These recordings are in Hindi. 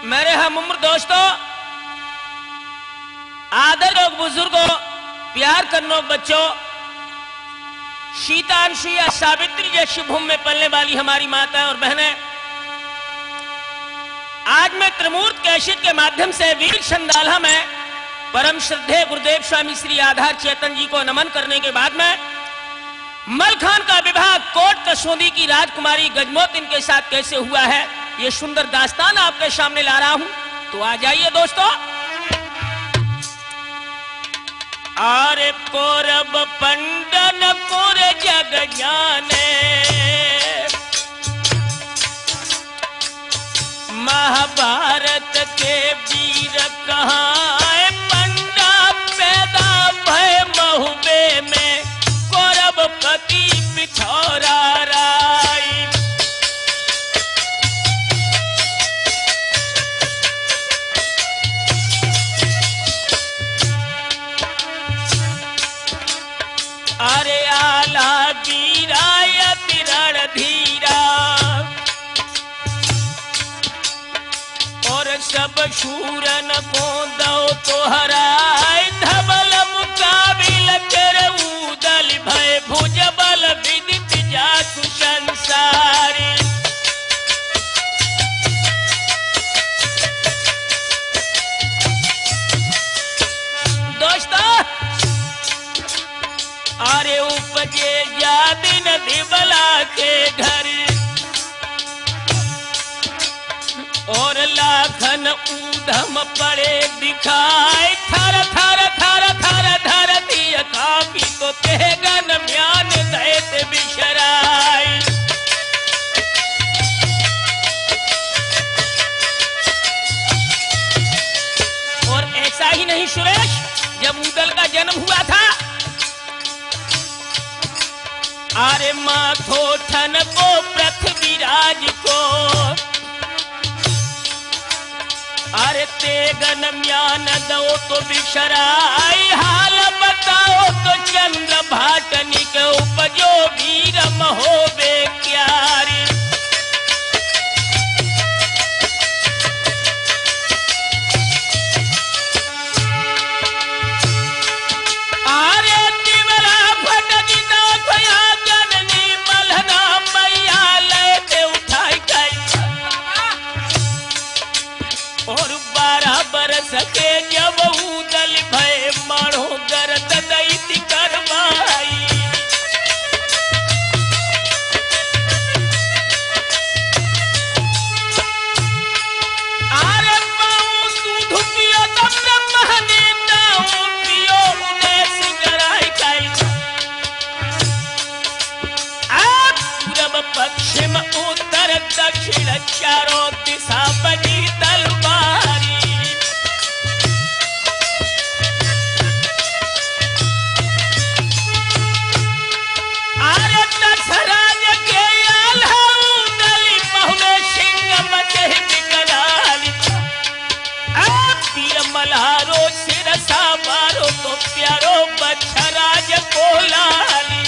मेरे हम उम्र दोस्तों, आदर लोग बुजुर्गों, प्यार करनो बच्चों, सीता अनुसुईया सावित्री जैसी भूमि में पलने वाली हमारी माता और बहनें, आज मैं त्रिमूर्त कैसेट के माध्यम से वीर संदाला में परम श्रद्धेय गुरुदेव स्वामी श्री आधार चेतन जी को नमन करने के बाद में मलखान का विवाह कोट कसौंदी की राजकुमारी गजमोतिन के साथ कैसे हुआ है, ये सुंदर दास्तान आपके सामने ला रहा हूं। तो आ जाइए दोस्तों। आरे कौरव पंडन कोर जग जाने, महाभारत के वीर कहाँ पंडा पैदा भय महुबे में, कौरव पति पिथौरा राई। अरे आला वीराय तिरण धीरा, और सब शूरन को दो तो हराय, धबल मुकाबिल कर उदल भय, भुजबल विदित जासु संसारी। दोस्तों, अरे उपजे जादिन दिबला के घर, और लाखन ऊधम पड़े दिखाए, थर थर थर थर धरती काफी को तेगन म्यान दैत बिशराई। और ऐसा ही नहीं सुरेश, जब ऊदल का जन्म हुआ था, अरे माथोठन को पृथ्वीराज को, अरे तेगन म्यान दो तो बिशराई, हाल बताओ तो चंद्र भाटनी के उपजो वीर महोबे क्यारी। अरे तिवरा भटनी नाथ या जननी मलहना मैया लेते उठाई गई, और 12 बरस के जब उदल भय, मारो गर्द दैत करवाई। अरे पाऊं दूध पियो तो ब्रह्मणी नाऊ पियो, उन्हें सिगराई खाई। पूरब पश्चिम उत्तर दक्षिण चारों दिशा बजी तलवारी। अरे दशराज के आल्हाऊ दली महुने सिंह मचे बिकराली, वीर मल्हारो सिरसा मारो तो प्यारो बछराज को लाली।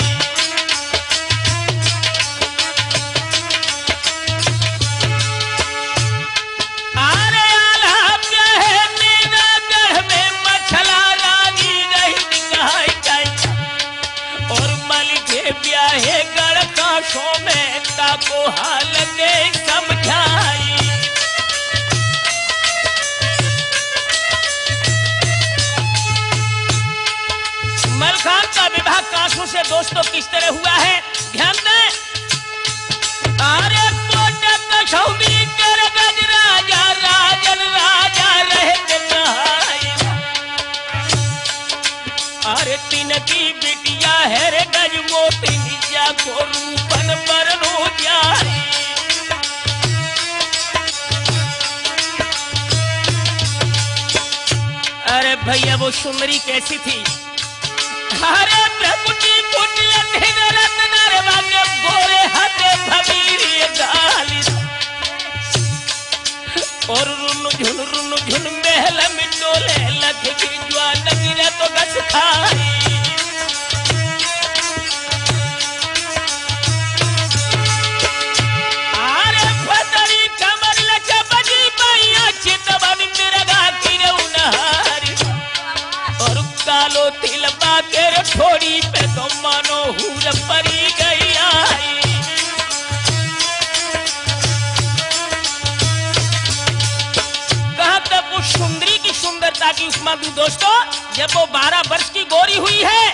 ब्याहे गढ़ काशों में ताको हाल दे समझाई। मलखान का विवाह काशों से दोस्तों किस तरह हुआ है, ध्यान दें। अरे कोट कसौंदी कर गज राजा, राजन राजा रहते कहाई। अरे तीन की बिटिया है रे गजमोतिन, को रूपन पर रो जाई। अरे भैया वो सुंदरी कैसी थी, अरे प्रभुति पुण्य धन रत्न के गोरे हाथे भवीरी गाली, और रुन झुन महल में डोले लख की ज्वाल गिरे तो गस खाई। अरे फदरी कमर लचा बजी मैया क्या की उपमा दूं दोस्तों, जब वो 12 वर्ष की गोरी हुई है,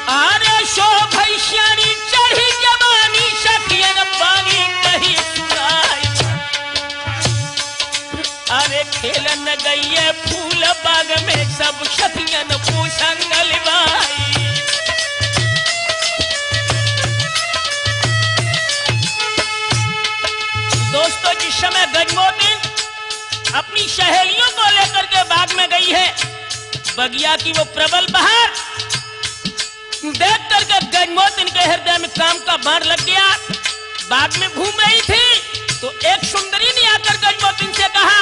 अरे शोभैश्यानी चढ़ी जवानी, सखियन पानी कहीं सुनाई, अरे खेलन गई है फूल बाग में, सब सखियन पूछन लिवाई। दोस्तों, जिस समय गजमोती अपनी सहेलियों को लेकर के बाग में गई है, बगिया की वो प्रबल बहार देख करके गजमोती के हृदय में काम का बाण लग गया। बाग में घूम रही थी तो एक सुंदरी ने आकर गजमोती से कहा,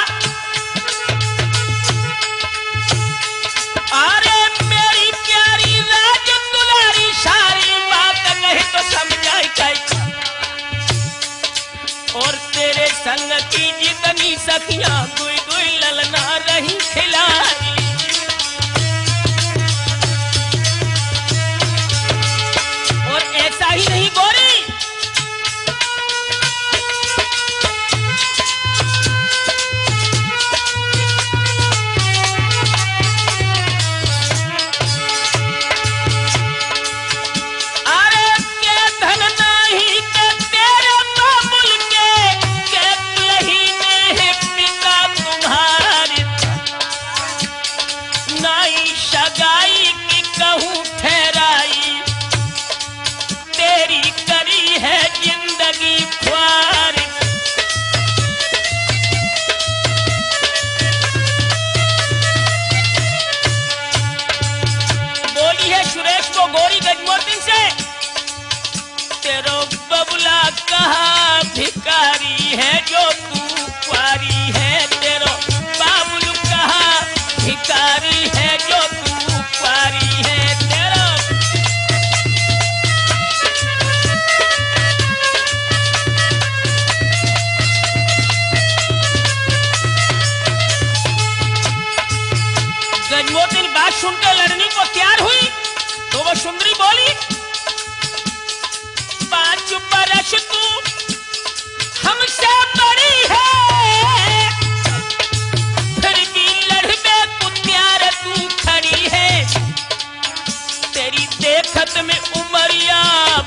अरे मेरी प्यारी राज दुलारी, सारी बात कही तो समझाई कैसे, और तेरे संग की जितनी सखियां दुई दुई ललना रही खिलाई। और ऐसा ही नहीं गोरी, कहा भिकारी है जो तू कुंवारी है, तेरो बाबुल कहा भिकारी है जो तू कुंवारी है, तेरो। गजमोती बात सुनकर लड़ने को तैयार हुई तो वो सुंदरी बोली, 5 बरस तू हमसे बड़ी है, फिर भी लड़ने को तैयार तू खड़ी है, तेरी देखत में उमरिया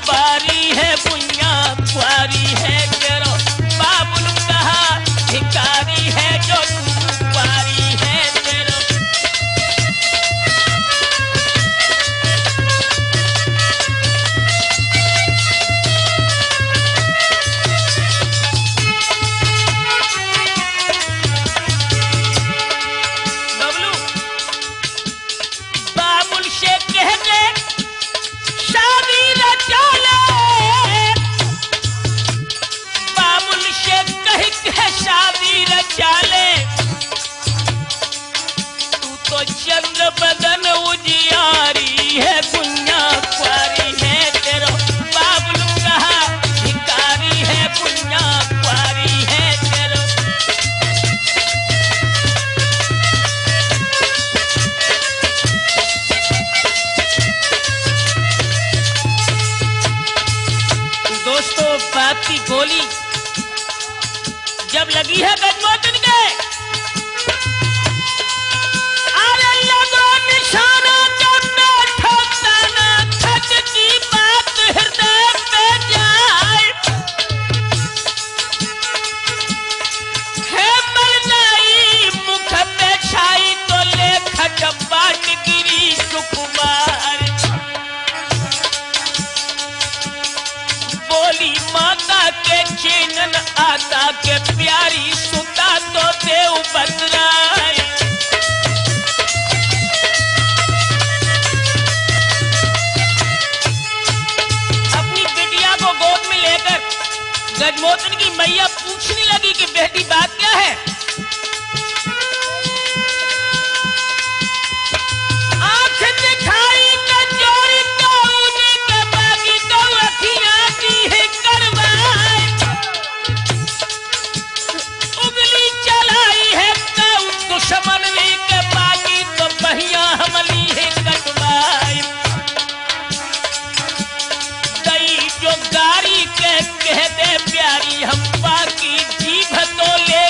बारी है, बुइया कुंवारी है, तेरो बाबुल कहा भिकारी है जो तू कुंवारी है, तेरो। चंद्र बदन उजियारी है, पुण्या कुंवारी है, तेरो बाबुल कहा भिकारी है, पुण्या कुंवारी है, तेरो। दोस्तों, बात की गोली जब लगी है गजमोती के, माता के चैनन आता के प्यारी सुता तो देव बतराए। अपनी बिटिया को गोद में लेकर गजमोती की मैया पूछने लगी कि बेटी बात क्या है। आंख दिखाई कचोरी कौनी के बागी तो अखियां की है करवाए, उंगली चलाई है कौ दुश्मन के बागी तो बहिया हमली है कटवाए। दई जो गारी के कह दे प्यारी हम बाकी जीभ तो ले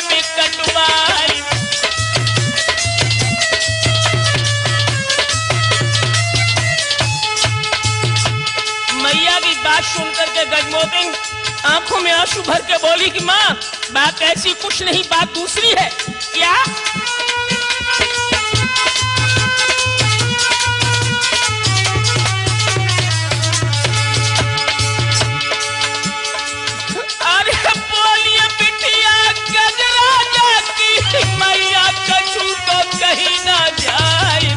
बात सुनकर के गजमोतिन आंखों में आंसू भर के बोली कि माँ, बात ऐसी कुछ नहीं, बात दूसरी है। क्या? अरे बोलिए बिटिया, गजराजा की मैया कछु तो कहीं ना जाए,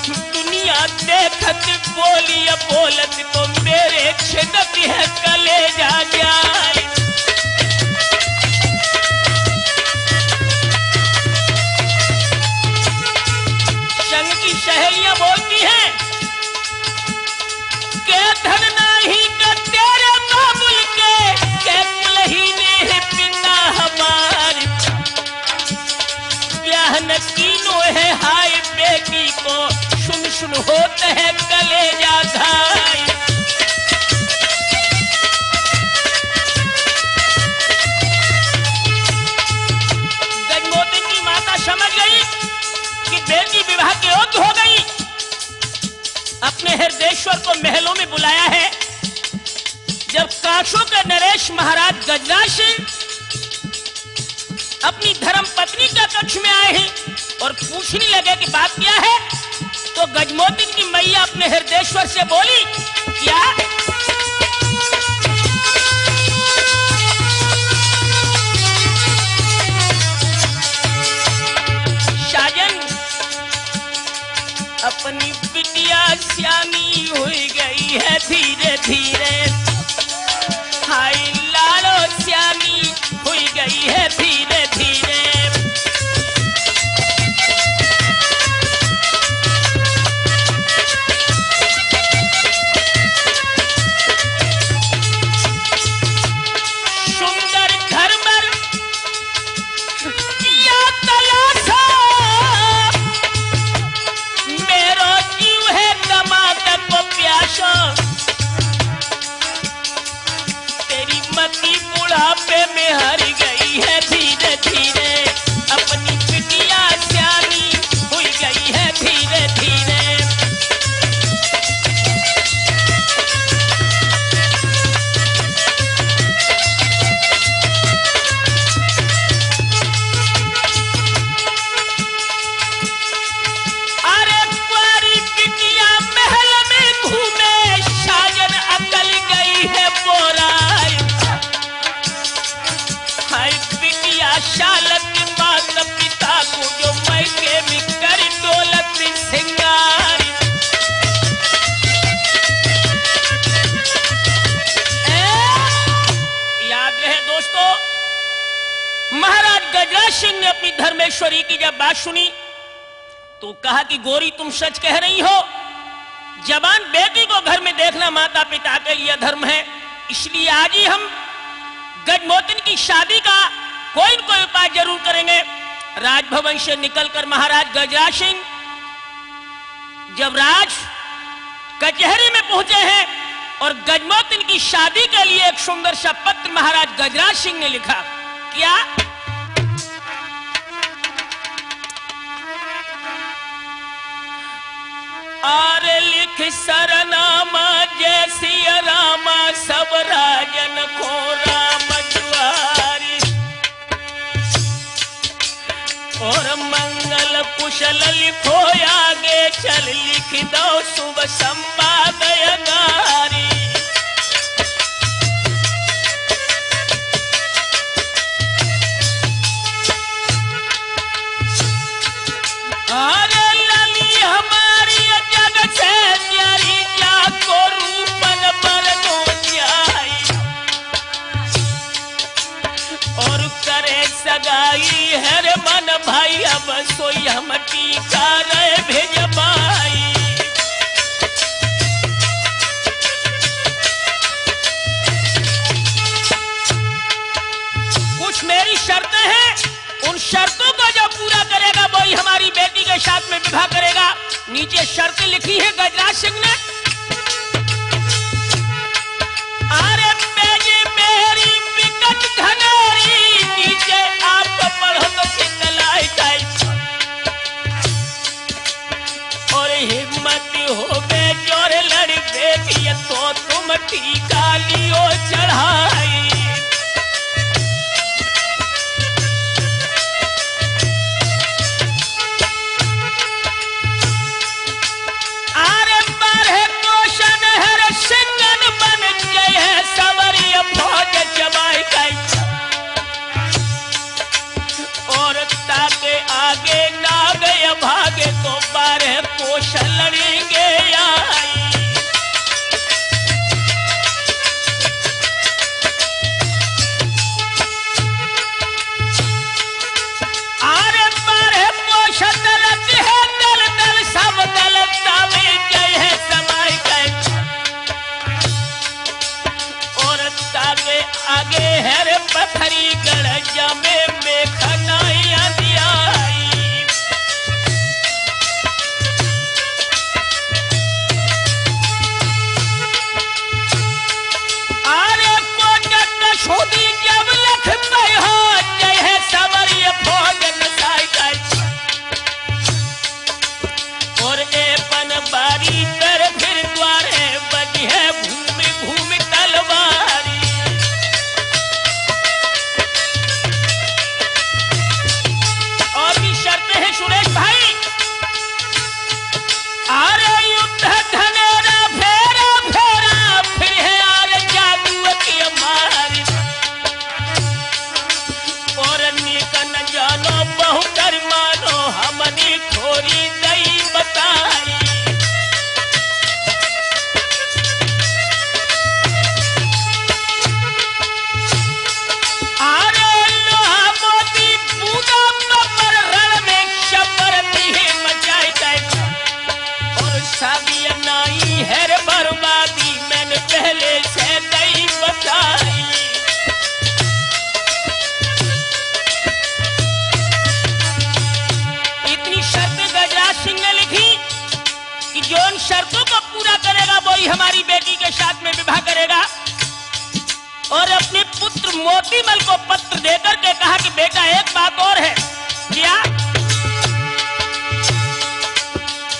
दुनिया देखत बोलिए बोलत तो मेरे छिदत है कलेजा जाए। संग की सहेलियां बोलती हैं के धन नहीं का तेरे बाबुल के कुलहीने है पिता हमारे, ब्याह न कीनो है हाय बेटी को, सुन सुन होते है कलेजा घाय। गजमोतिन की माता समझ गई कि बेटी विवाह के योग्य हो गई, अपने हृदयेश्वर को महलों में बुलाया है। जब काशों के नरेश महाराज गजराज सिंह अपनी धर्म पत्नी के कक्ष में आए हैं और पूछने लगे कि बात क्या है, तो गजमोतिन की मैया अपने हृदयेश्वर से बोली, क्या? साजन, अपनी बिटिया श्यामी हुई गई है धीरे धीरे, हाय लालो श्यामी हुई गई है धीरे धीरे। सुंदर घर मर या तलाशा, मेरो जीव है दमाद को प्यासा, तेरी मती बुढ़ापे में हर गई है धीरे धीरे, अपनी बिटिया श्यामी हुई गई है धीरे धीरे। अरे कुंवारी बिटिया महल में घूमे, साजन अकल गई है बोराई, हाय बिटिया शालत माता पिता को जो मैके में कर दौलत सिंगारी। याद रहे दोस्तों, महाराज गजराज सिंह ने अपनी धर्मेश्वरी की जब बात सुनी तो कहा कि गोरी तुम सच कह रही हो, जवान बेटी को घर में देखना माता पिता के लिए धर्म है, इसलिए आज ही हम गजमोतिन की शादी का कोई न कोई उपाय जरूर करेंगे। राजभवन से निकलकर महाराज गजराज सिंह जब राज कचहरी में पहुंचे हैं और गजमोतिन की शादी के लिए एक सुंदर सा पत्र महाराज गजराज सिंह ने लिखा। क्या? और लिख सरनामा जैसी रामा, सब राजन को राम जुआरी, और मंगल कुशल लिखो आगे चल, लिख दो शुभ संवाद गारी। अरे लली हमारी जग से न्यारी, जाको रूपन मरनो न्याई, और करे सगाई है रे मन भाई, अब सोई हम टीका रहे भेजबाई। कुछ मेरी शर्तें हैं, उन शर्तों को जो पूरा करेगा वही हमारी बेटी के साथ में विवाह करेगा। नीचे शर्तें लिखी है गजराज सिंह ने। अरे मेरी मेरी विकट घनेरी, नीचे आप पढ़ो तो शीतलाई टाइप, और हिम्मत हो गए जोर लड़ बेटी तो तुम टीका लियो चढ़ाई। आरे बारह कोशन हर सिंगन बन गए सवरिय फौज जमाई गई और ताके आगे ना गए भागे तो बारह कोश लड़ेंगे आई। आरे बारह कोश दलत है दल दल सब दलता में जय है समाई गए और ताके आगे हर पथरी गड़जा में मेखनाइया दिया। आरे कोटक छोदी जब लख पे हो जय है सवरिय फौज नसाई गई और एपन बारी कर फिर द्वारे बजी है भूमि भूमि तलवारी। और भी शर्तें हैं सुरेश भाई। आरे युद्ध धनेरा फेरा फेरा फिर है आरे जादू की मारी और नीक न जानो बहु कर मानो हमनी थोड़ी दई बताई। आरे लोहा मोती बूंदा पर रण में शपरती है मचाई गई और शादी नाई है बर्बादी मैंने पहले से नहीं बताई। इतनी शर्तें गजराज सिंह ने लिखी कि जो उन शर्तों को पूरा करेगा वही हमारी बेटी के साथ में विवाह करेगा और अपने पुत्र मोतीमल को पत्र देकर के कहा कि बेटा एक बात और है। क्या?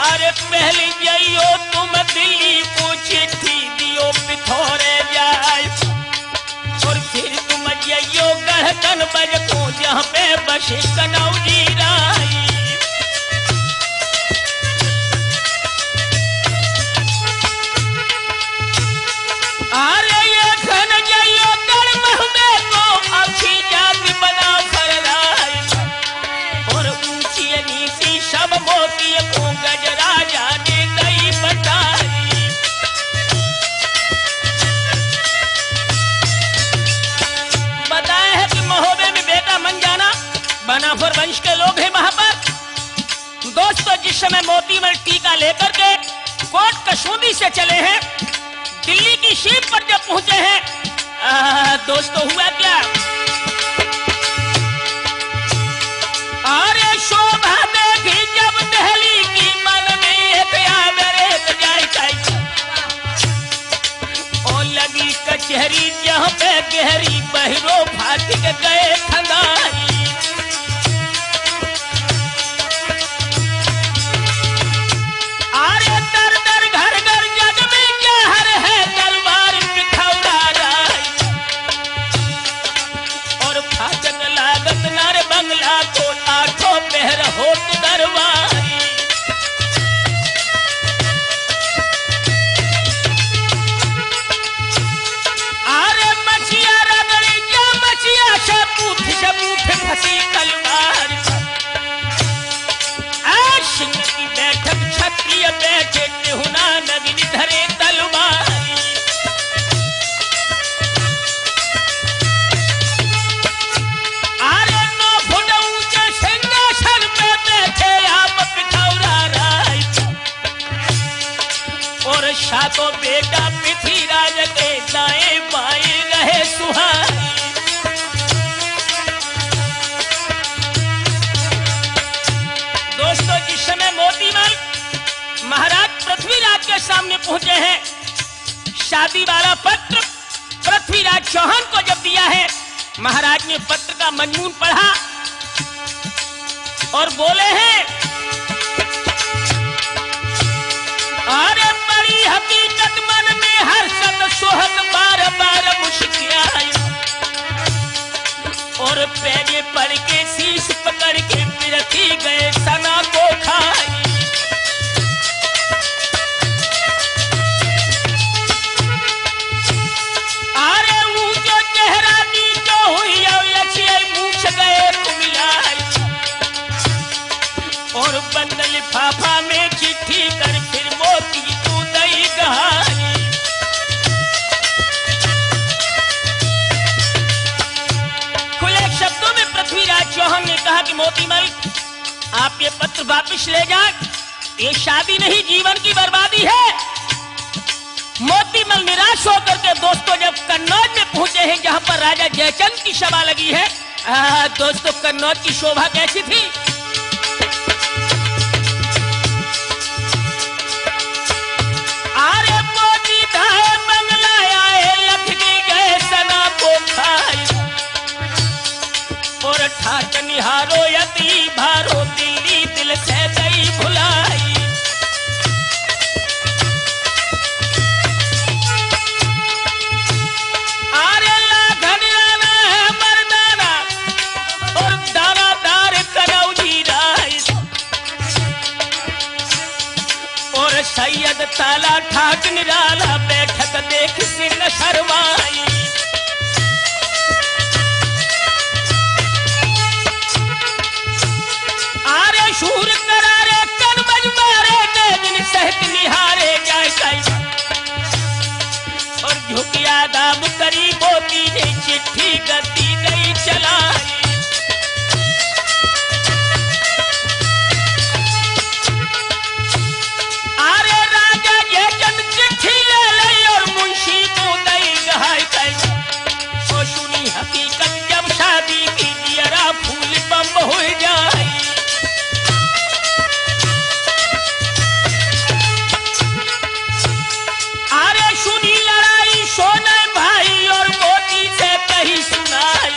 अरे पहले जाइयो तुम दिल्ली को चिट्ठी दियो पिथौरे जाए और फिर तुम जाइयो गढ़कन बज को जहाँ पे बसे कनौजी राई। अरे ये धन जाइयो कर महमे को अच्छी जाति बना फरदाई और ऊंची नीची सब मोती को गजराजा ने गई बताई। बताया है कि महोबे में बेटा मन जाना बनाफर वंश के लोग हैं वहां पर। दोस्तों जिस समय मोतीमल टीका लेकर के कोट कसूदी से चले हैं दिल्ली की सीट पर जब पहुंचे हैं दोस्तों हुआ क्या? अरे शोभा देखी जब दहली की मन में एक आदर एक जाए और लगी कचहरी जहाँ पे गहरी बहिरो फाटी के गए खंगारी। अरे दर दर घर घर जग में जहर है तलवार पिथौरा राई और फाटक लागत नर बंगला को आठों पहर होत दरबारी। अरे मछिया रगड़ी क्या मछिया शबूठ फंसी तलवार सिंह की बैठक क्षत्रिय बैठे हुना नगिनी धरे तलवारी। अरे 9 फुट ऊंचे सिंहासन पे बैठे आप पिथौरा राय और सातों बेटा पृथ्वीराज के दाएं बाएं रहे सुहाई। दोस्तों जिस समय मोतीमल महाराज पृथ्वीराज के सामने पहुंचे हैं शादी वाला पत्र पृथ्वीराज चौहान को जब दिया है महाराज ने पत्र का मजमून पढ़ा और बोले हैं अरे बड़ी हकीकत देखत मन में हर्षत सोहत बार बार मुस्कुराई और पैजे पड़ के शीश पकड़ के पृथ्वी गए सना को खाई। अरे वो जो चेहरा नीचो हुई लक्ष्य मूछ गए कुमिलाई और बंद लिफाफा में चिट्ठी कर फिर मोती तू दई गहाई। खुले शब्दों में पृथ्वीराज चौहान ने कहा कि मोतीमल आप ये पत्र वापस ले जाए, ये शादी नहीं जीवन की बर्बादी है। मोतीमल निराश होकर के दोस्तों जब कन्नौज में पहुंचे हैं जहां पर राजा जयचंद की सभा लगी है। दोस्तों कन्नौज की शोभा कैसी थी। अरे मोती धाए बंगला आए लखनी गए सना को खाए और ठाट निहारो यती भारो दिल्ली दिल से गई भुलाई। सैयद ताला ठाट निराला बैठक देख सिर शर्माई। आरे शूर करारे कन बजमारे दिन सहत निहारे जाए और झुकिया दाम करी मोती ने चिट्ठी गद्दी गई चलाई। हकीकत जब शादी की दियरा फूल बम हो जाए। अरे सुनी लड़ाई सोना भाई और मोती से कही सुनाई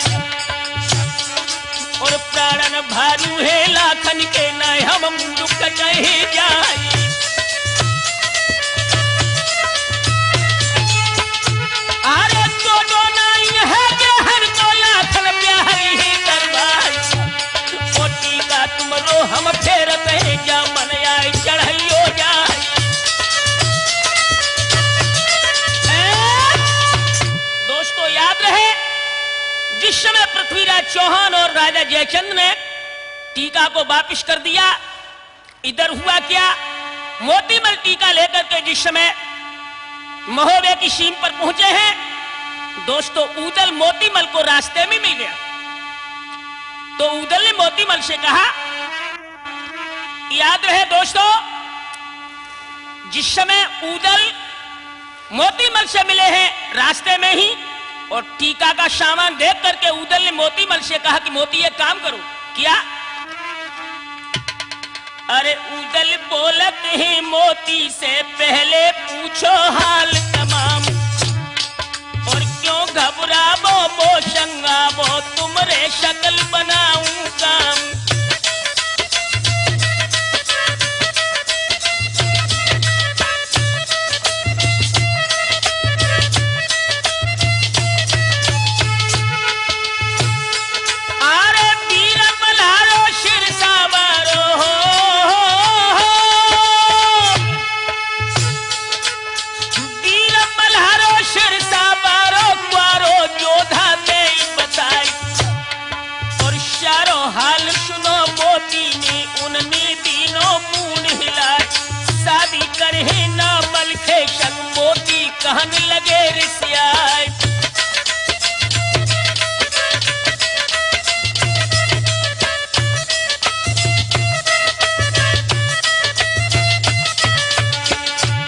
और प्राणन भारू है लाखन के न हम दुख कहे जाए। अरे दोनों नहीं है तुमरो हम फेर कहे जा मन आए चढ़ाइयो जाए। दोस्तों याद रहे जिस समय पृथ्वीराज चौहान और राजा जयचंद ने टीका को वापस कर दिया, इधर हुआ क्या। मोतीमल टीका लेकर के जिस समय महोदय की सीम पर पहुंचे हैं दोस्तों, ऊदल मोतीमल को रास्ते में मिल गया। तो ऊदल ने मोतीमल से कहा, याद रहे दोस्तों जिस समय ऊदल मोतीमल से मिले हैं रास्ते में ही और टीका का सामान देख करके ऊदल ने मोतीमल से कहा कि मोती एक काम करो। क्या? अरे ऊदल बोलत है मोती से पहले पूछो हाल तमाम और क्यों घबरावो वो शंगावो तुमरे शक्ल बनाऊं काम। अरे वीर बलारो शिर सावारो वीर बलारो शिर सावारो क्वारो योधा ने बताई और शारो हाल सुनो मोती ने उनने तीनों मून हिलाई। शादी करे ना मलखे शक मोती कहन लगे रिसियाई।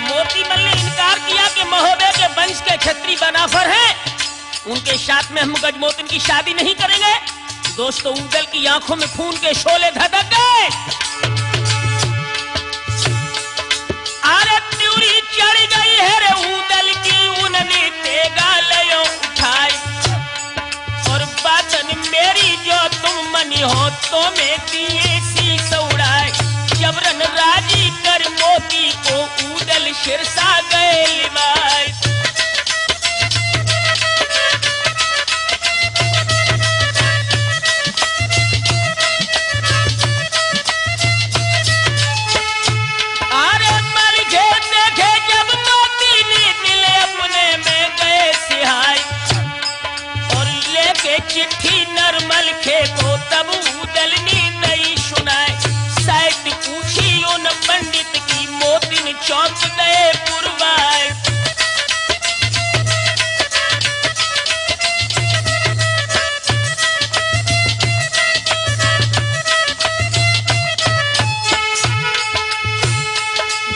मोतीमल ने इनकार किया कि महोदय के वंश के क्षत्रिय बनाफर हैं, उनके साथ में हम गजमोतिन की शादी नहीं करेंगे। दोस्तों ऊदल की आंखों में खून के शोले धधक गए। अरे त्यूरी चढ़ गई है रे ऊदल की उनने तेगा लयो उठाई और बातन मेरी जो तुम मनी हो तो मैं दिए शीश उड़ाए। जबरन राजी कर मोती को ऊदल शिरसा गए चौक गए पुरवाए।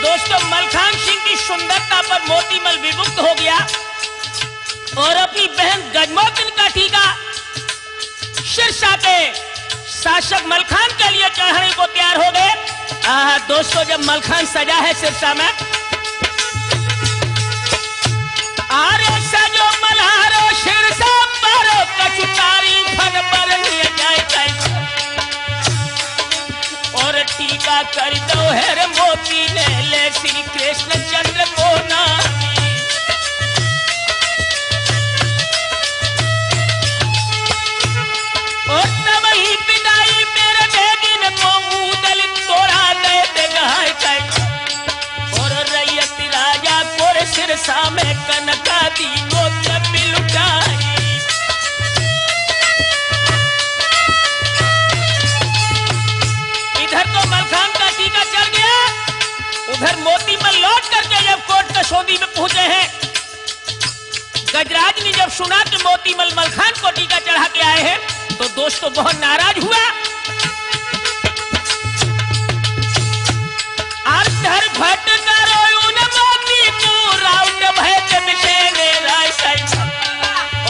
दोस्तों, मलखान सिंह की सुंदरता पर मोतीमल विमुग्ध हो गया और अपनी बहन गजमोहन का टीका सिरसा के शासक मलखान के लिए चढ़ाने को तैयार हो गए। दोस्तों, जब मलखान सजा है सिरसा में, आरे सजो मल्हारो सिरसा पर कचुतारी फन पर लिए जाए और टीका कर दो है रे मोती ने ले श्री कृष्ण चंद्र को नामी। और तब ही पिताई मेरे बेगिन को उदल तोड़ा दे गाय और रैयत राजा को सिरसा में कनका दीनो तभी लुटाई। इधर तो मलखान का टीका चढ़ गया, उधर मोतीमल लौट करके जब कोट कसौदी में पहुंचे हैं, गजराज ने जब सुना कि मोतीमल मलखान को टीका चढ़ा के आए हैं तो दोस्तों बहुत नाराज हुआ। अर्धर भट करो उन मोती को राउंड भैत बिशेने राय साइड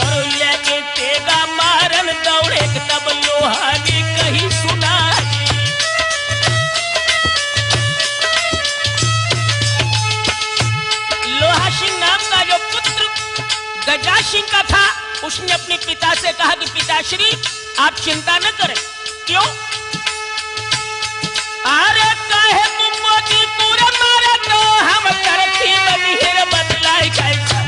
और लेके तेगा मारन दौड़े तब लोहानी कहीं सुना। लोहा सिंह नाम का जो पुत्र गजराज सिंह का था, उसने अपने पिता से कहा कि पिताश्री आप चिंता न करें। क्यों? अरे काहे मोती पूरा मारे तो हम करती बधिर बदलाई कैसा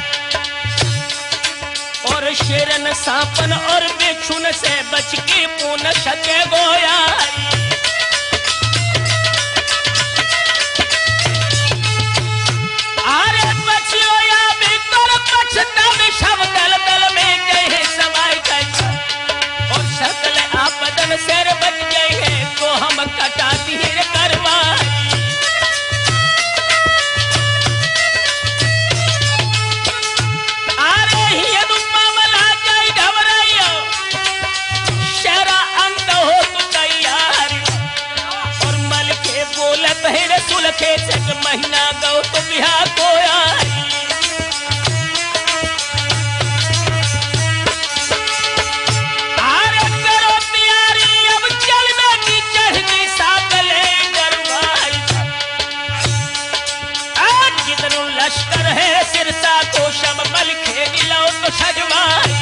और शेरन सांपन और बिच्छुन से बच के पून सके गोया। अरे बचियो या बिकर पछता विषम दल दल में गए समाई कैसा और सकल आपदन शेर बच गए हैं तो हम कटा धीर करवाई। अरे हियन मामला जाई घबराइयो शेरा अंत हो तू तैयार और मल के बोलत है सुलखे से महीना गौ तो बिहा को आई। लश्कर है सिरसा को शमबल खेल लो तो सजवाई।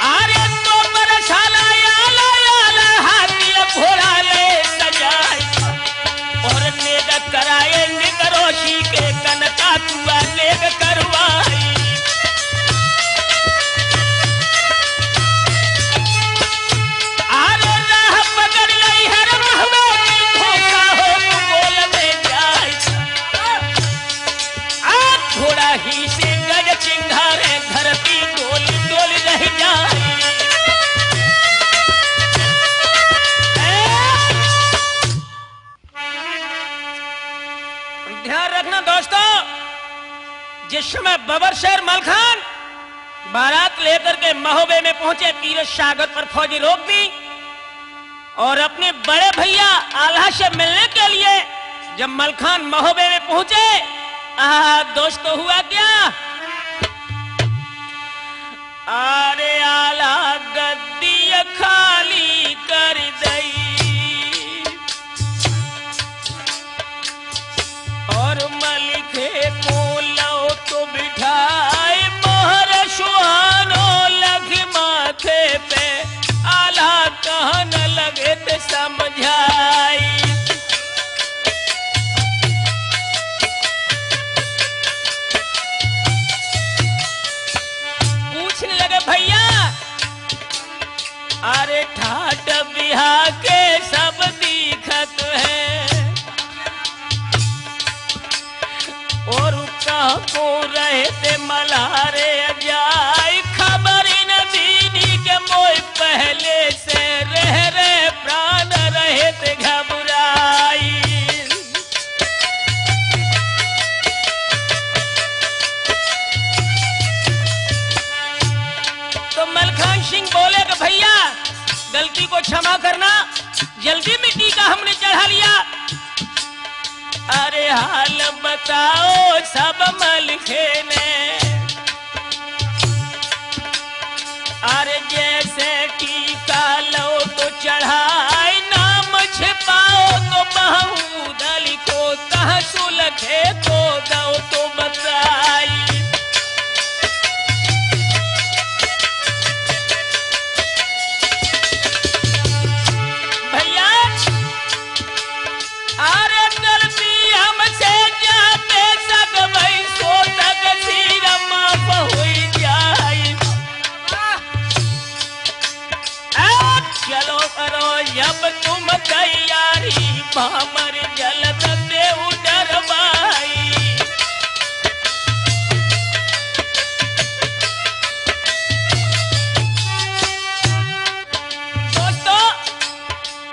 अरे तो बरसाला याला याला हाथी घोड़ा ले सजाई और नेग कराए निगरोशी के कनका तुआ नेग करवाई। ही से गज चिंगारे धरती डोल डोल रह जाए। ध्यान रखना दोस्तों, जिस समय बबर शेर मलखान बारात लेकर के महोबे में पहुंचे, पीर सागर पर फौजी रोक दी और अपने बड़े भैया आल्हा से मिलने के लिए जब मलखान महोबे में पहुंचे, दोस्तों हुआ क्या? अरे आला गद्दी खाली कर दई और मलिके को लो तो बिठाए मोहर सुहानो लग माथे पे आला कहन लगे ते समझाई। भैया अरे ठाट बिहा के सब दिखत है और को रहे थे मल्हारे जाय खबर न दीनी के मोय पहले से रह रे प्राण रहे गलती को क्षमा करना, जल्दी मिट्टी का हमने चढ़ा लिया। अरे हाल बताओ सब मलखे ने, अरे जैसे टीका लो तो चढ़ाए, नाम छिपाओ तो महमूद अली को, कहाँ सुलखे को दो तो बताई। भैया अरे गलती हमसे जा बेशक भाई, सो तक सिर माफ हो जाए। चलो करो जब तुम तैयारी, पामर जलद देव डरवाई। दोस्तों,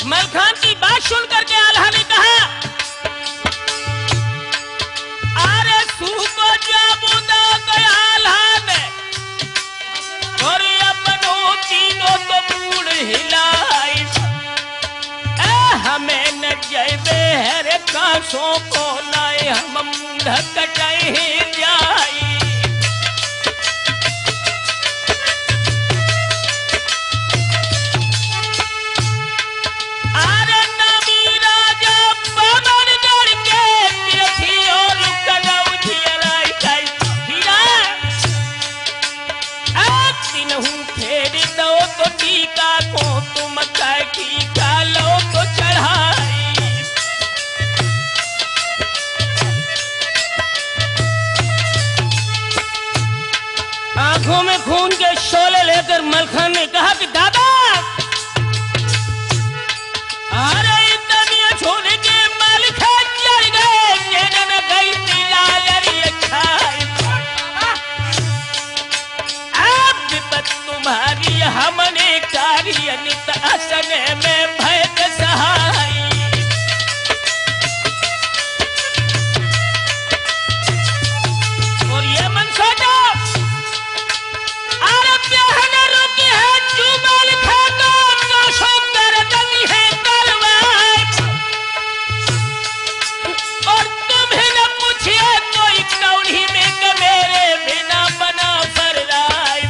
मलखान की बात सुनकर के आल्हा ने कहा, अरे सूह को जब उदा गया आल्हा ने, और अपनों तीनों तो मूड हिलाई। हमें न जैबे हर कांसों को लाए, हम मूढ़ कटाई जाई। अरे नबी राजा पवन गढ़ के पृथ्वी और कनौजी लाई जाई। तीनों फेर दो तो टीका को, तुम कह टीका लो तो चढ़ाई। आंखों में खून के शोले लेकर मलखान ने कहा कि दादा, अरे दुनिया छोड़ के मलखा चढ़ गए, न गई तिलालरी अच्छाई। अब विपत तुम्हारी हमने कार्य नित असने में भय सहाय। और ये मन सोचो, अरे प्याहन रुकी है जुमल खानो, तो सुंदर गली है तलवार। और तुम्हें न पूछिए कोई कौड़ी में के मेरे बिना बना फरदाई।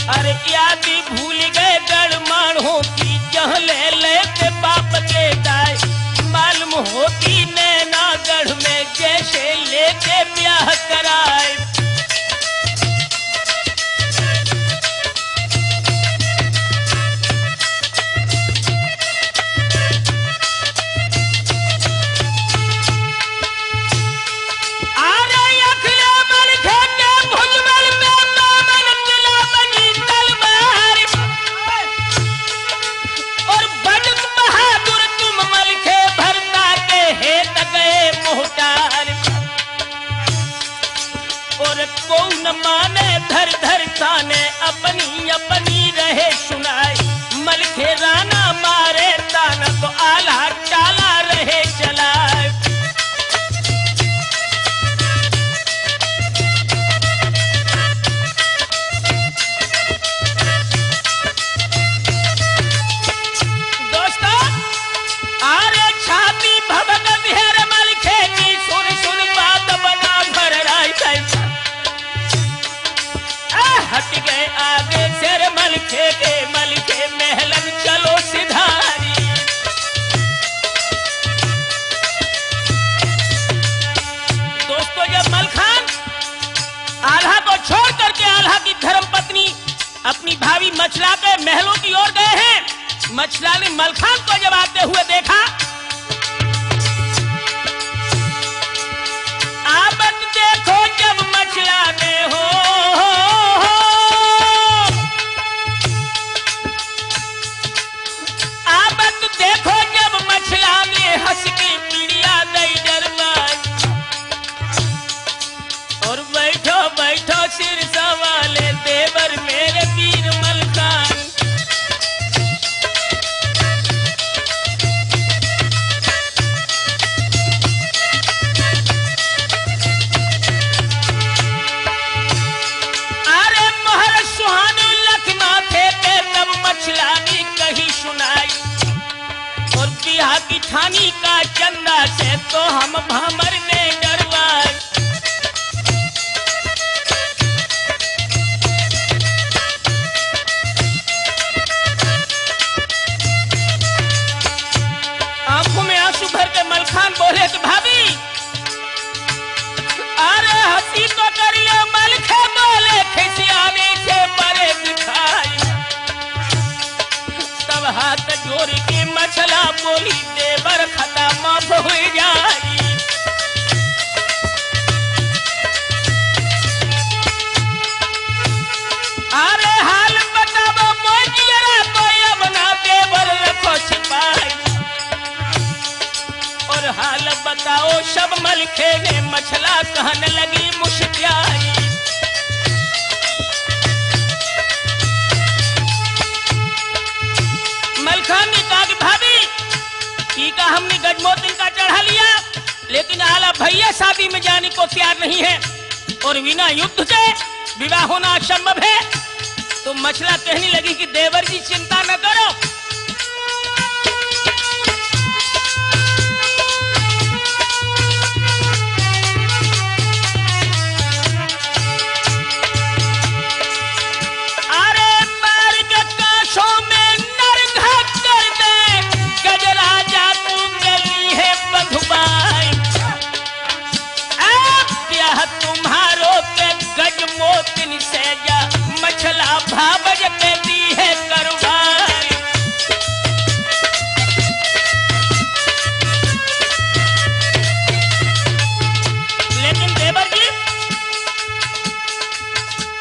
अरे याद भूल गए गढ़माणों की, जहाँ ले लेते बाप के दाए। मालूम होती नैना गढ़ में जैसे लेते ब्याह कराए। कौन माने धर धर ताने, अपनी अपनी रहे सुनाई। मलखे राना मारे ताना, तो आल्हा टाला रहे चलाए। दोस्तों, आरे छाती भवक बिहर मलखे की, सुन सुन बात बना भर राई। हट गए आगे शेर मलखे के, मलखे महलन चलो सिधारी। दोस्तों, जब मलखान आल्हा को छोड़ करके आल्हा की धर्मपत्नी अपनी भाभी मछला के महलों की ओर गए हैं, मछला ने मलखान को जब आते हुए देखा, आबत देखो जब मछला ने हो, देखो जब मछला ने हंस के पीड़िया दई डरवाई। और बैठो बैठो सिर सवाले देवर मेरे वीर मलखान। गोठानी का चंदा से तो हम भामर ने डरवाए। आंखों में आंसू भर के मलखान बोले कि भाभी, अरे हंसी तो करिए। मलखे बोले खिसियाने से बड़े दिखाई। तब हाथ जोड़ के मछला बोली देवर खता माफ हो जाई। अरे हाल बताबो मोजियरा तो अब ना देवर रखो छिपाई। और हाल बताओ सब मलखे ने मछला कहने लगी मुश्कियाई। मलखान ने कहा कि भाभी, टीका हमने गजमोती का चढ़ा लिया, लेकिन आला भैया शादी में जाने को तैयार नहीं है और बिना युद्ध से विवाह होना असंभव है। तो मछला कहने लगी कि देवर जी चिंता न करो, मछला भावज के दी है करवाई। लेकिन देवर जी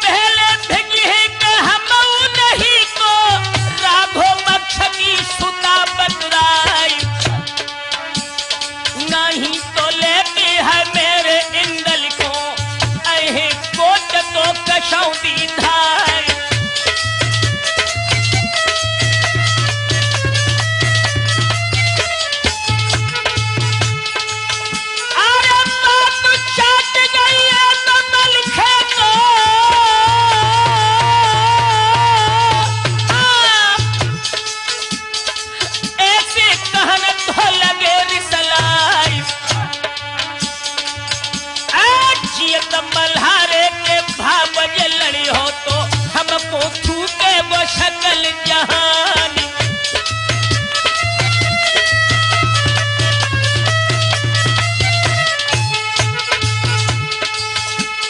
पहले भेजी है कि हम नहीं को राघो मक्षी सुता बतराई। नहीं तो लेती है मेरे इंदल को अहे कोट तो कशौदी धार। अरे बात चाट गई है तो मलखे को ऐसे कहने तो लगे रिसलाई। जियत मल्हारे के भावज लड़ी हो तो हमको थूके वो शकल जहानी।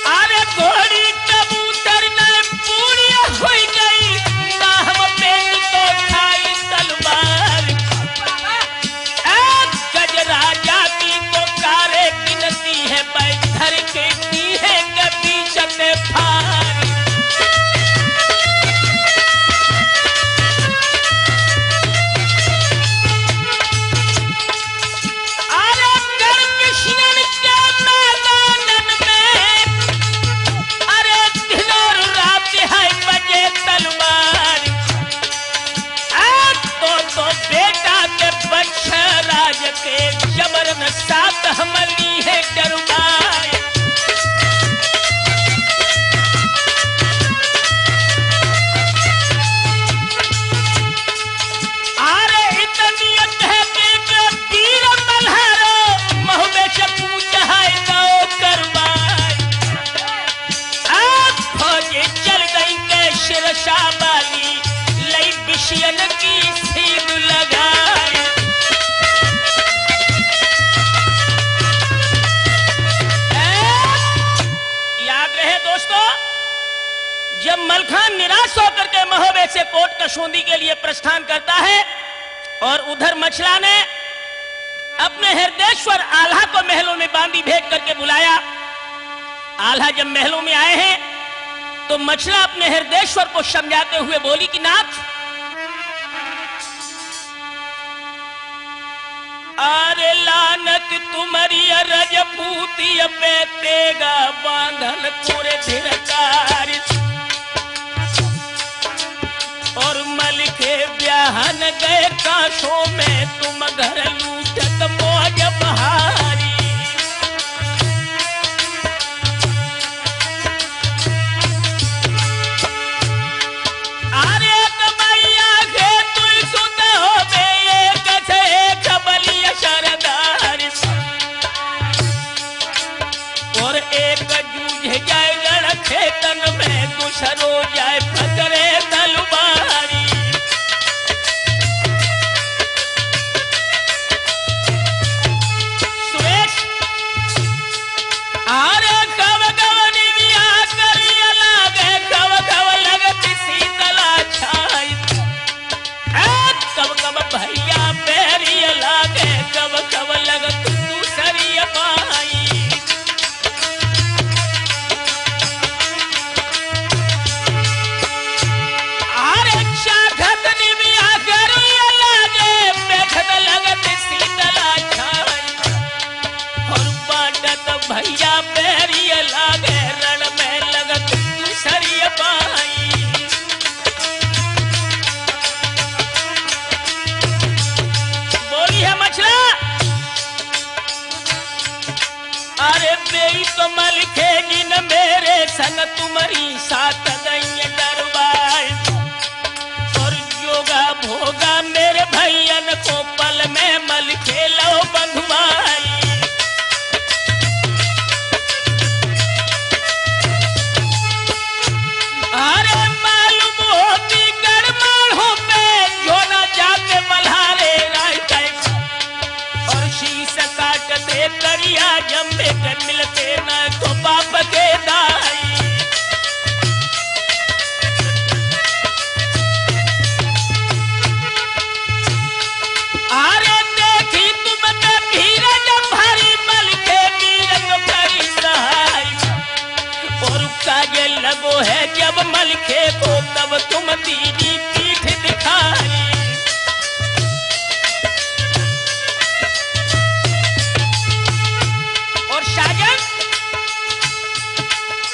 अरे घोड़ी कबूतर ने पूरी हुई गई ना हम पेट तो खाई तलवार। गजराजा की को कारे गिनती है बैठर के दी है कभी चते फार। अरे कृष्णन के मैदान में अरे दिनों रात है बजे तलवार। तो बेटा के बच्चा राज के जबरन साथ हमली है डरवाई। अरे इतनी है कि वीर मल्हारो महुबे से पूछ है तो करवाई। फौजी चल गई के शिरसा वाली लई बिशियन की सीध लगाई। याद रहे दोस्तों, जब मलखान निराश होकर के महोबे से कोट कशोंदी के लिए प्रस्थान करता है और उधर मछला ने अपने हृदयेश्वर आल्हा को महलों में बांधी भेंट करके बुलाया। आल्हा जब महलों में आए हैं तो मछला अपने हृदयेश्वर को समझाते हुए बोली कि नाथ, अरे लानत तुम्हारी रजपूती पे तेगा बांधन पूरे धिरकार। और मलखे ब्याहन गए काशों में तुम घर लूटत मौज बहारी। अरे कमैया के तुल सुत हो बे एक से एक बलिया सरो जाए पकड़े तलवारी। सुरेश आरे कव कव निविया करिया लागे कव कव लगती शीतला छाई। कव कव भैया पैरिया लागे कव कव लगती दूसरी पाई। आरे चाखत निविया करिया लागे बैठत लगती शीतला छाई। और बाटत भैया पैरिया लागे रण में लगत दूसरी पाई। बोली है मछला अरे बेई तो मलखेगी न मेरे संग तुम्हारी साथ गई डरवाए। और योगा भोगा मेरे भैयन को पल में मल खेलो बंधुआई। अरे मालूम होती गड़माड़ों पे जो न जाके मल्हारे राय। और शीश काट दे करिया जम्बे के मिलते न तो बाप के दाई। अरे देखी तुमने भीरे जब भरी मल के मीरंग भरी सहाय। और काजे लगो है जब मलखे को तब तुम दीदी पीठ दिखाई। और साजन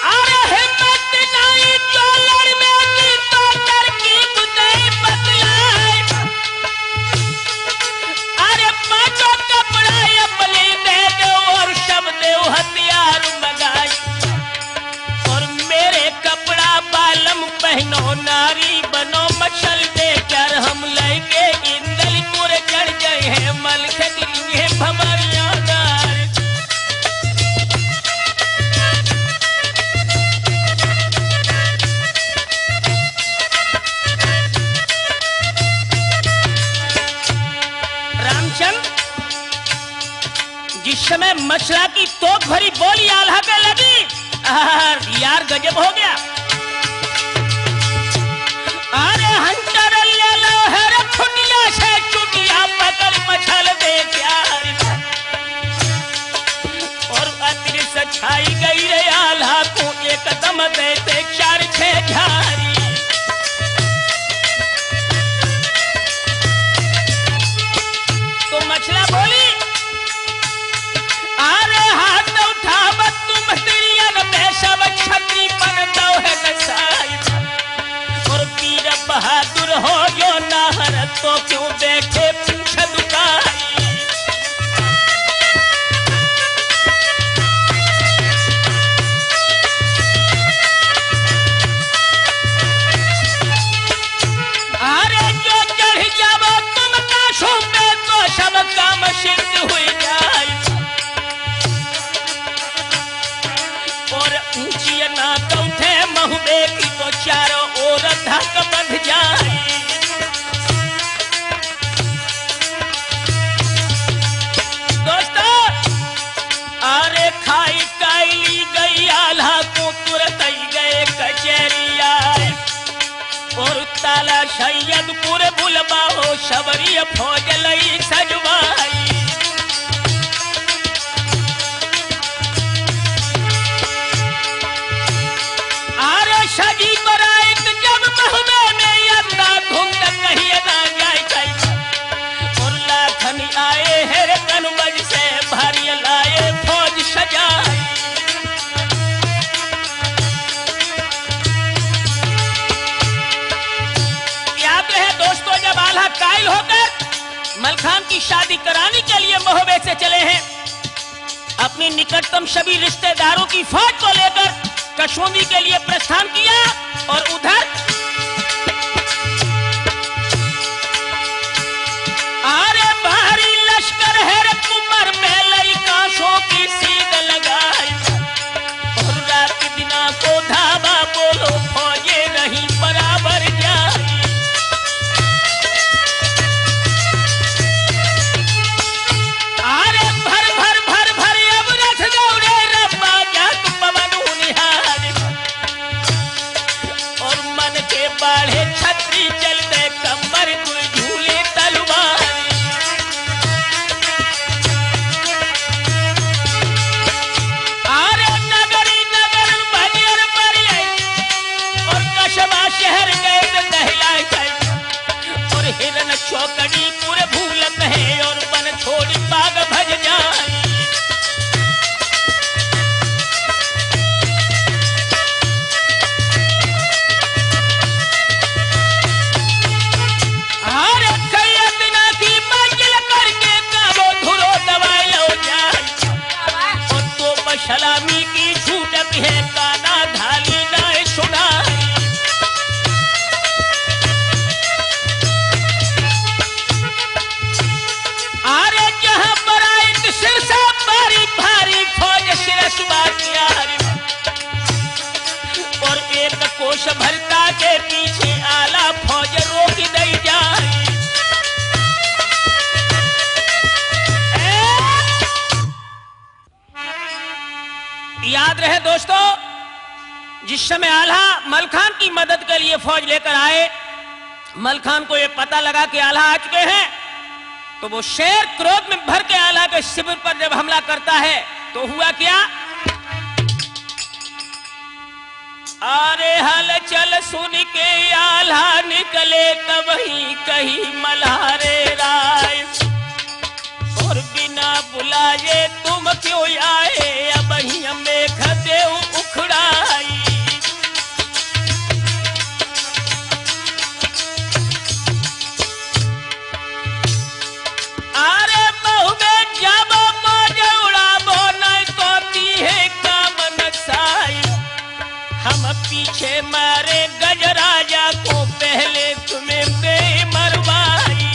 अरे हिम्मत नहीं जो लड़ने की तो तरकीब नहीं बतलाई। अरे पांचों कपड़ा अपने दे दो और सब दो हथियार मंगाई। और मेरे कपड़ा बालम पहनो नारी बनो मछल देकर हम लगे इंदलपुर चढ़ गए हैं मलख दिलिए भमरिया दार। रामचंद्र जिस समय मछला की तोक भरी बोली आल्हा पे लगी यार गजब हो गया। अरे हंटर ले लो है रे खुनिया से चुटिया पकड़ मछल दे प्यार। और अदृश्य छाई गई रे आल्हा को एकदम देते चार छह झारी। तो मछला बोली अरे हाथ उठावत तुम तिरियन में सब छतरी बन दो है नसाई। और वीर बहादुर हो जो नाहर तो क्यों देखे पूछ दुकाई। अरे जो चढ़ जाओ तुम काशों पे तो सब काम सिद्ध हुई जाए। और ऊंची ना कौठे महुबे की तो चारों ओर धक बंध जाए। दोस्तों अरे खाई काईली गई आल्हा को तुरंत ही गए कचहरी आए। और ताला सैयदपुर बुलबाओ सबरी फौज लई सजवाई। सजी बराइत जब महुबे में अंधा धुंध कहिए ना जाए। और लाखनी आए हेरे कनवज से भारी लाए फौज सजाई। याद रहे दोस्तों जब आल्हा कायल होकर मलखान की शादी कराने के लिए महुबे से चले हैं अपनी निकटतम सभी रिश्तेदारों की फौज को लेकर कशोंदी के लिए प्रस्थान किया। और उधर अरे भारी लश्कर है रे कुमर में लई काशों की सीध लगाई। और रात दिना को धावा बोलो फौज आगे पीछे आला फौज रोक दई जाए। याद रहे दोस्तों, जिस समय आल्हा मलखान की मदद के लिए फौज लेकर आए, मलखान को यह पता लगा कि आल्हा आ चुके हैं, तो वो शेर क्रोध में भर के आल्हा के शिविर पर जब हमला करता है तो हुआ क्या? अरे हलचल सुन के आल्हा निकले तब ही कही मल्हारे राय, और बिना बुलाए तुम क्यों आए, अब ही मेघ देव उखड़ाई। अरे बहु में जब मौज उड़ाबो नहीं तोती है काम नक्साई, हम पीछे मारे गजराजा को पहले तुम्हें बेमरवाई।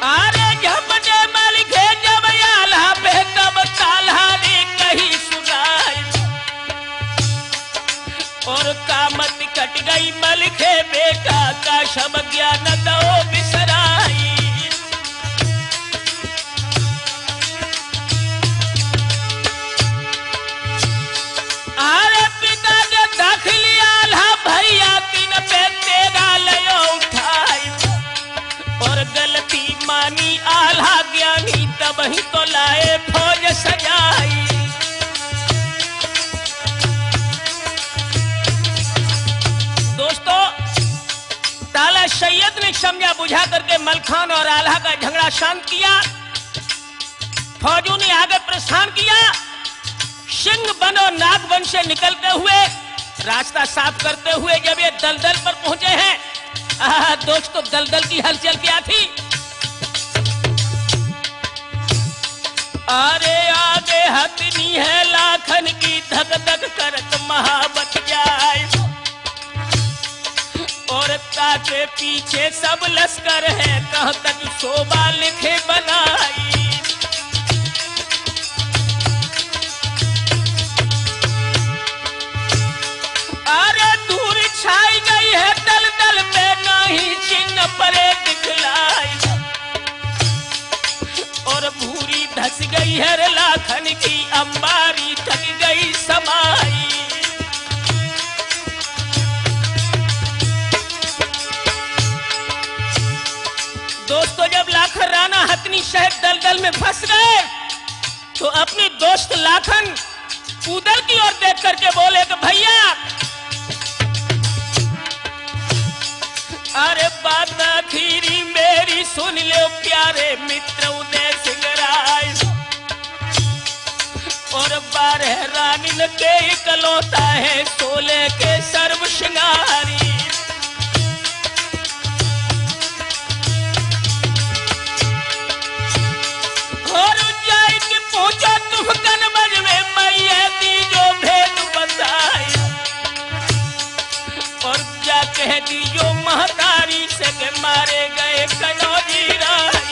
अरे झपटे मलिके जब आल्हा पे तब काल्हा ने कही सुनाई, और कामत कट गई मलिके बेटा का शब ज्ञान दो बिसराई। अरे पिता के दाखिली आल्हा भैया तीन पे तेरा लयो उठाई, और गलती मानी आल्हा ज्ञानी तब ही तो लाए फौज सजाई। दोस्तों, ताला सैयद ने समझा बुझा करके मलखान और आल्हा का झगड़ा शांत किया। फौजों ने आगे प्रस्थान किया। सिंह वन और नाग वन से निकलते हुए रास्ता साफ करते हुए जब ये दलदल पर पहुंचे हैं, दोस्तों दलदल की हलचल क्या थी? अरे आगे हथनी है लाखन की धक धक करत महाबत जाए, और ताके पीछे सब लश्कर है कह तक शोभा लिखे बनाई। अरे दूर छाई गई है दलदल पे नहीं चिन्ह परे दिखलाई, और भूरी धस गई है लाखन की अंबारी थक गई समाई। दोस्तों, जब लाखन राणा हथनी शहर दलदल में फंस गए तो अपने दोस्त लाखन उदल की ओर देख करके बोले कि भैया, अरे बात आखिरी मेरी सुन लो प्यारे मित्र उदय सिंह राय, और 12 रानिन के इकलौता है 16 के सर्व श्रृंगारी। और उज्जैन की पूछो तुम कनबज में मैया दी जो भेद बताई, और क्या कह दी जो महतारी से के मारे गए कनौजी राई।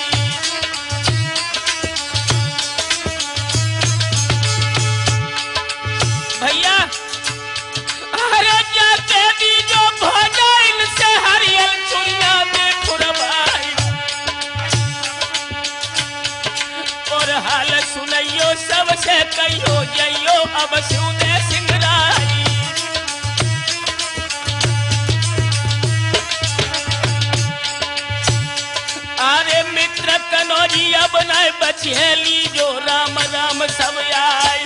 भैया, अरे क्या कह दी जो भोजा इनसे हरियल चुनिया में फुरवाई, और हाल सुनइयो सबसे कहियो जइयो अब उदय सिंह राई। अरे मित्र कनौजी अब न बचेली जो राम राम सब आए,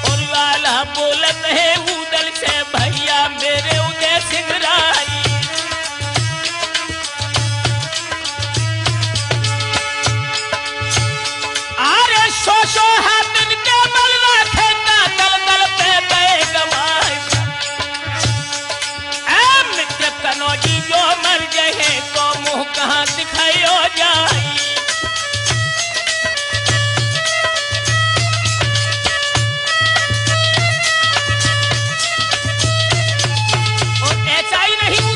और वाला बोलत है उदल से भैया मेरे उदय सिंह राई। अरे सो हाथ के बल रखे का दलदल पे गए गवाए, मित्र कनौजी जो मर गए तो मुंह कहां दिखायो जाई। और ऐसा ही नहीं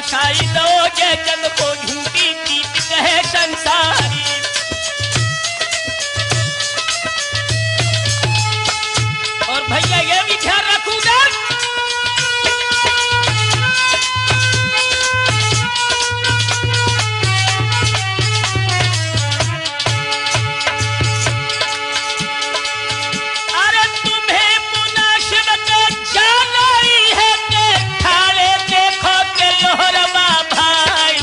फसाई दो जय जग को झूठी प्रीत कहे संसारी। और भैया ये भी ध्यान रखूंगा, अरे तुम्हें मुनासिब के जाना ही है के ठाड़े देखो के लोहरवा भाई,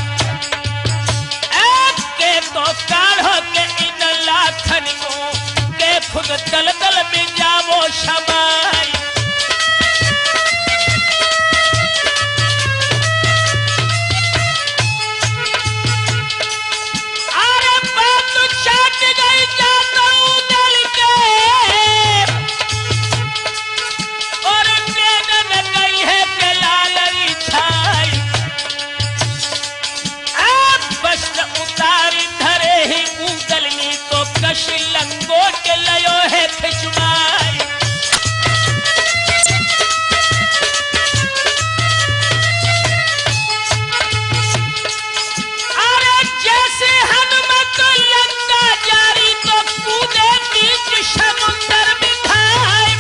एक के तो काढ़ो के इन लाखन को के खुद दलदल में जावो शमाई। अरे बात चाट गई जाता उदल के और नैन में गई है के लालरी छाई। अब वस्त्र उतारी धरे ही उदल में तो कश लंगोट लयो है खिंचवाई। अरे जैसे हनुमत लंका जारी तो कूदे बीच समुद्र में खाए,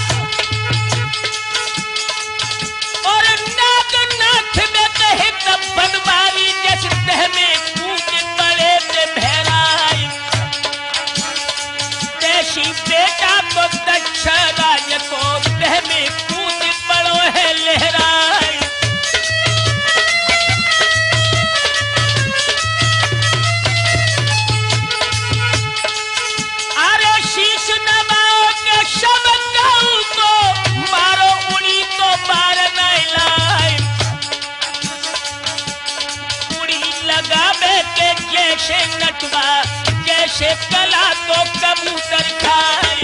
और नागनाथ में कहे तब बनवारी जैसे तह में कूद पड़े थे भैराई। देशी बेटा तो दक्ष राज को तह में कूद पड़ो है लहराई। अरे शीश नवाओ के शब गऊ को मारो उड़ी तो बार नहीं लाई। उड़ी लगावे के जैसे नटवा जैसे कला तो कबूतर खाए।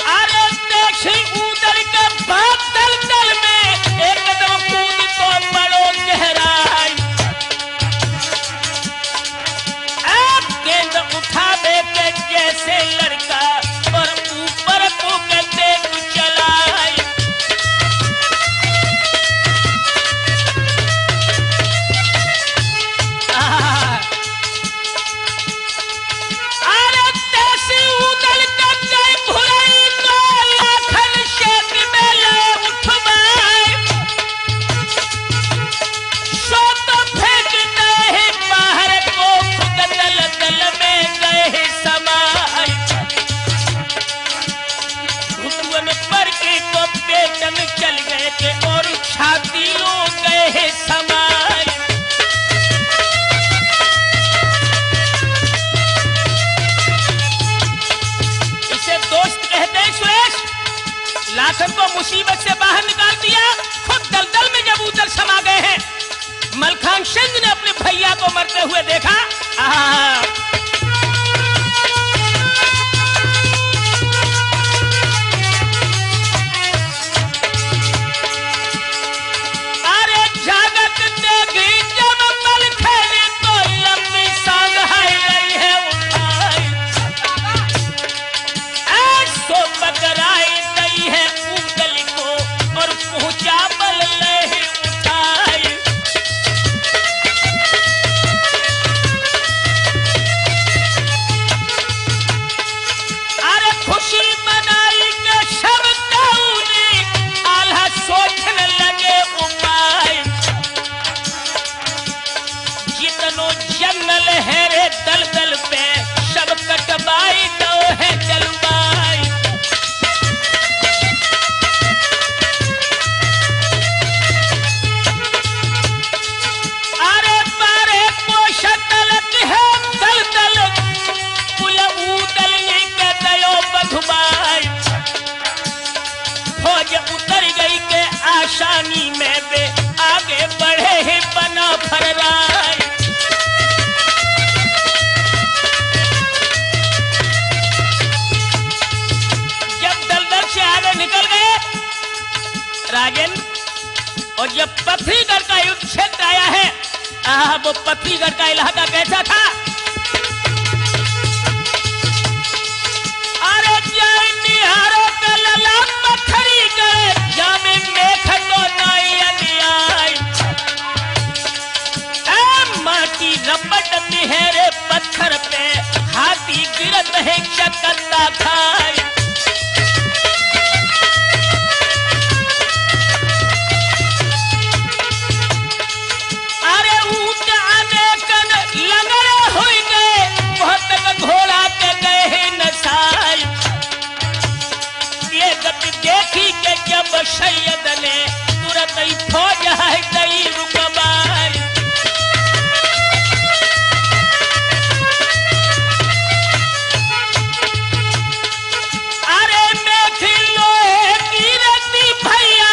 अरे देखी उधर के बादल दल में एकदम कूद तो बड़ो गहराई। अब गेंद उठावे के जैसे लड़का और ऊपर को के देख चलाई। अरे तेसी उदल का जय भुरई तो लाखन शेत में ले उठवाए। सो तो फेंकते ही बाहर को खुद दल दल में गए समाए। घुटुअन पर के तो पेट में चल गए थे और छाती लो गए समाए। इसे दोस्त कहते हैं सुरेश, लाखन को मुसीबत से बाहर निकाल दिया, खुद दलदल में जब उतर समा गए हैं। मलखान सिंह ने अपने भैया को मरते हुए देखा। अरे जागत देखी जब मलखे ने तो लंबी सांग हाई रही है उठाई। ऐसो पकड़ाई गई है उदल को और पहुंचा बल ले उठाई। अरे खुशी मनाई के सब कौनी आल्हा सोचने लगे उपाय। जितनो जंगल है रे दल दल पे सब कटवाई दो है जलवाई। अरे बारे पोषक है दल दल कुल उदल के दयो बधुबाई। फौज उतर गई के आसानी में वे आगे बढ़े ही बना फरराई। जब दलदल से आगे निकल गए राजेंद्र, और जब पथरीगढ़ का युद्ध क्षेत्र आया है, वो पथरीगढ़ का इलाका कैसा था? अरे जय है रे पत्थर पे, हाथी गिरत है चकत्ता खाए। अरे ऊंट आने कन लंगड़े हुई गए, बहुत घोड़ा के गए नसाई। ये गति देखी के जब सैयद ने तुरंत ही फौज है दई रुकबाई। अरे मेथी लोहे की रत्ती भैया,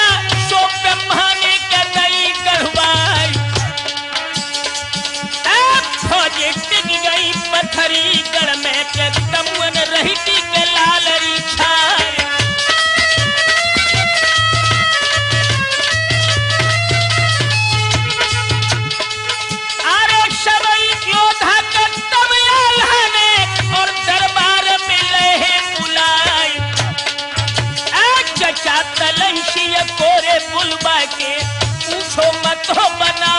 सो पे माने के दई गढ़वाई। फौज टिक गई पत्थरी गढ़ में के तमन रहती के लालरी छाए। कोरे बुलबा के पूछो मत हो बना